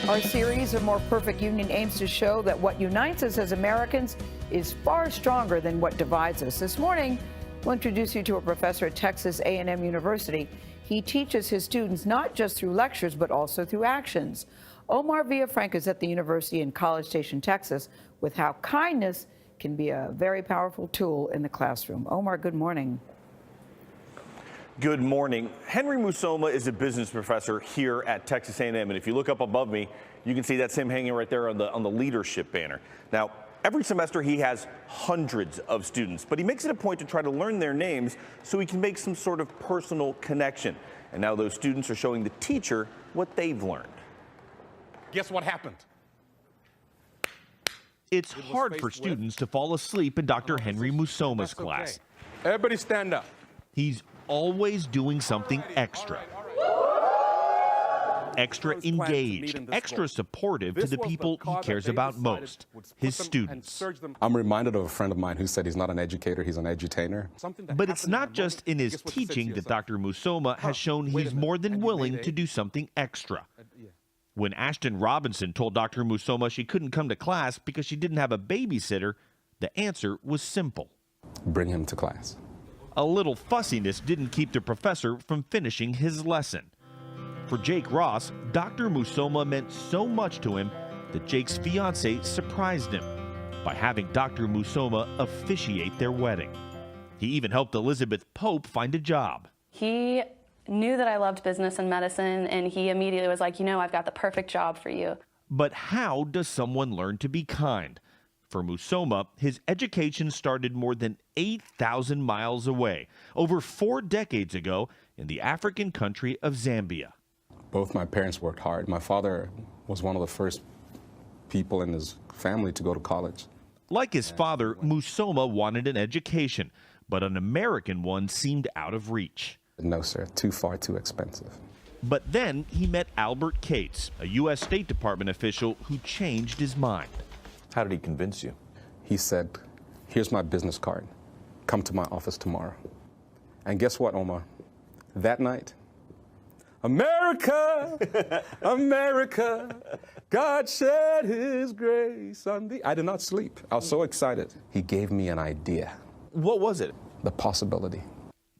Our series of More Perfect Union aims to show that what unites us as Americans is far stronger than what divides us. This morning, we'll introduce you to a professor at Texas A&M University. He teaches his students not just through lectures, but also through actions. Omar Villafranca is at the university in College Station, Texas, with how kindness can be a very powerful tool in the classroom. Omar, good morning. Good morning. Henry Musoma is a business professor here at Texas A&M, and if you look up above me, you can see that's him hanging right there on the leadership banner. Now, every semester he has hundreds of students, but he makes it a point to try to learn their names so he can make some sort of personal connection. And now those students are showing the teacher what they've learned. Guess what happened? It's hard for students to fall asleep in Dr. Henry Musoma's class. Everybody stand up. He's always doing something extra. Extra engaged, extra supportive to the people he cares about most, his students. I'm reminded of a friend of mine who said he's not an educator, he's an edutainer. But it's not just in his teaching that Dr. Musoma has shown he's more than willing to do something extra. When Ashton Robinson told Dr. Musoma she couldn't come to class because she didn't have a babysitter, the answer was simple. Bring him to class. A little fussiness didn't keep the professor from finishing his lesson. For Jake Ross, Dr. Musoma meant so much to him that Jake's fiancée surprised him by having Dr. Musoma officiate their wedding. He even helped Elizabeth Pope find a job. He knew that I loved business and medicine, and he immediately was like, you know, I've got the perfect job for you. But how does someone learn to be kind? For Musoma, his education started more than 8,000 miles away, over 4 decades ago, in the African country of Zambia. Both my parents worked hard. My father was one of the first people in his family to go to college. Like his father, Musoma wanted an education, but an American one seemed out of reach. No, sir, too far, too expensive. But then he met Albert Cates, a U.S. State Department official who changed his mind. How did he convince you? He said, here's my business card. Come to my office tomorrow. And guess what, Omar? That night, America, America, God shed his grace on thee. I did not sleep. I was so excited. He gave me an idea. What was it? The possibility.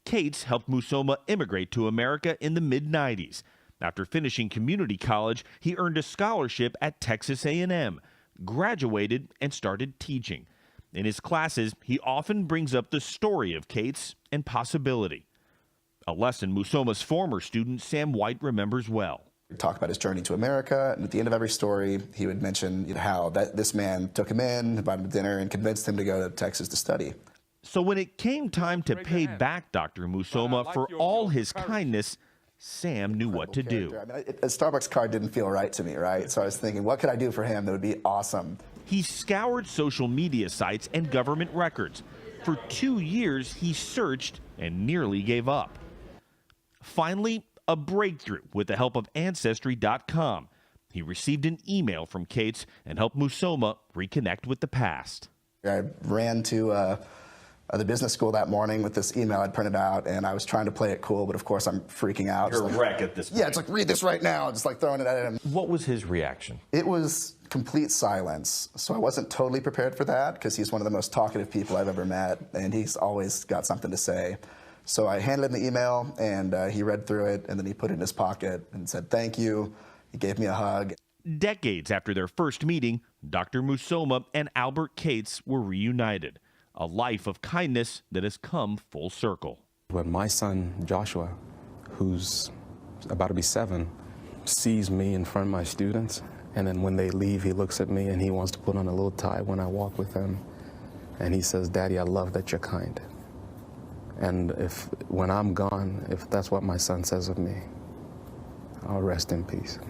Cates helped Musoma immigrate to America in the mid-90s. After finishing community college, he earned a scholarship at Texas A&M, graduated, and started teaching. In his classes, he often brings up the story of Cates and possibility, a lesson Musoma's former student Sam White remembers well. He'd talk about his journey to America, and at the end of every story, he would mention how this man took him in, invited him to dinner, and convinced him to go to Texas to study. So when it came time to pay back Dr. Musoma for all his kindness, Sam knew what to do. I mean, a Starbucks card didn't feel right to me, right? So I was thinking, what could I do for him that would be awesome? He scoured social media sites and government records. For 2 years, he searched and nearly gave up. Finally, a breakthrough with the help of Ancestry.com. He received an email from Cates and helped Musoma reconnect with the past. I ran to the business school that morning with this email I'd printed out, and I was trying to play it cool, but of course I'm freaking out. You're a wreck at this point. Yeah, it's like, read this right now, just like throwing it at him. What was his reaction? It was complete silence, so I wasn't totally prepared for that, because he's one of the most talkative people I've ever met, and he's always got something to say. So I handed him the email, and he read through it, and then he put it in his pocket and said, thank you. He gave me a hug. Decades after their first meeting, Dr. Musoma and Albert Cates were reunited. A life of kindness that has come full circle. When my son, Joshua, who's about to be 7, sees me in front of my students, and then when they leave, he looks at me and he wants to put on a little tie when I walk with him. And he says, Daddy, I love that you're kind. And when I'm gone, if that's what my son says of me, I'll rest in peace.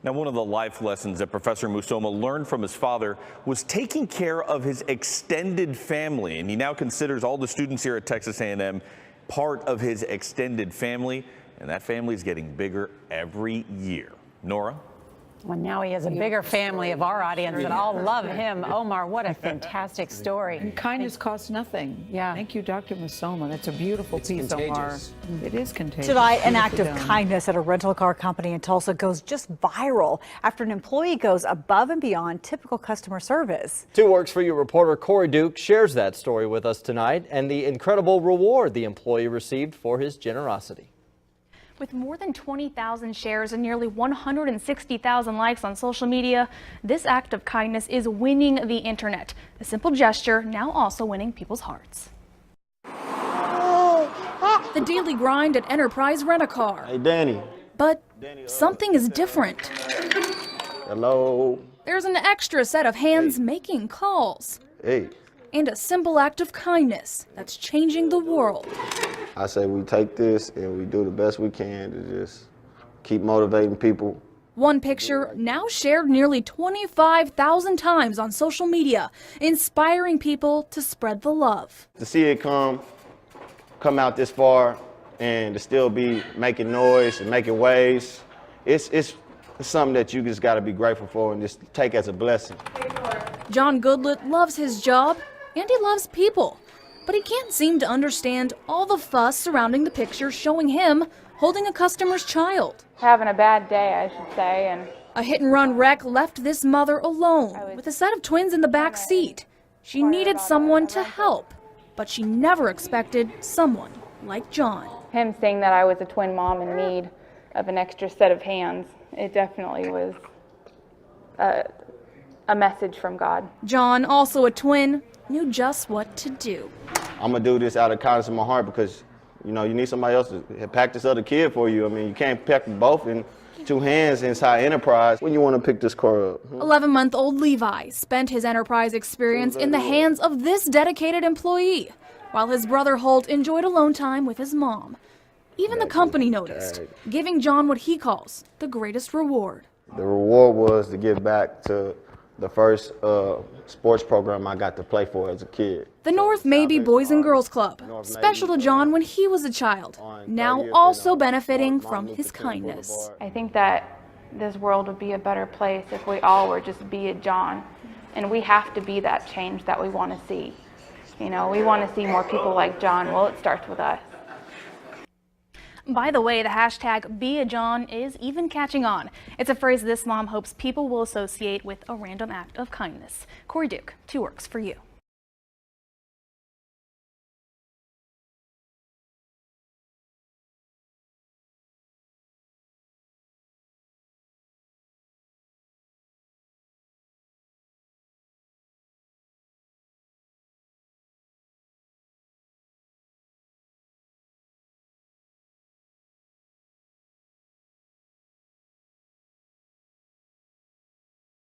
Now, one of the life lessons that Professor Musoma learned from his father was taking care of his extended family, and he now considers all the students here at Texas A&M part of his extended family, and that family is getting bigger every year. Nora? Well, now he has a bigger family of our audience that all love him. Omar, what a fantastic story. And kindness costs nothing. Yeah. Thank you, Dr. Musoma. That's a beautiful piece, Omar. It is contagious. Tonight, an act of Beautifully done. kindness at a rental car company in Tulsa goes just viral after an employee goes above and beyond typical customer service. Two Works for You reporter Corey Duke shares that story with us tonight and the incredible reward the employee received for his generosity. With more than 20,000 shares and nearly 160,000 likes on social media, this act of kindness is winning the internet. A simple gesture now also winning people's hearts. The daily grind at Enterprise Rent-A-Car. Hey, Danny. But something is different. Hello. There's an extra set of hands making calls. Hey. And a simple act of kindness that's changing the world. I say we take this and we do the best we can to just keep motivating people. One picture now shared nearly 25,000 times on social media, inspiring people to spread the love. To see it come out this far and to still be making noise and making waves, it's something that you just got to be grateful for and just take as a blessing. John Goodlett loves his job and he loves people, but he can't seem to understand all the fuss surrounding the picture showing him holding a customer's child. Having a bad day, I should say. And a hit-and-run wreck left this mother alone with a set of twins in the back seat. She needed someone to help, but she never expected someone like John. Him saying that I was a twin mom in need of an extra set of hands, it definitely was a message from God. John, also a twin, knew just what to do. I'm going to do this out of kindness in my heart because, you know, you need somebody else to pack this other kid for you. I mean, you can't pack them both in two hands inside Enterprise. When you want to pick this car up? 11-month-old Levi spent his Enterprise experience in the hands of this dedicated employee, while his brother Holt enjoyed alone time with his mom. Even the company noticed, giving John what he calls the greatest reward. The reward was to give back to the first sports program I got to play for as a kid. The North Mabee Boys and Girls Club, special to John when he was a child, now also benefiting from his kindness. I think that this world would be a better place if we all were just be a John. And we have to be that change that we want to see. You know, we want to see more people like John. Well, it starts with us. By the way, the hashtag #BeAJohn is even catching on. It's a phrase this mom hopes people will associate with a random act of kindness. Corey Duke, 2 Works for You.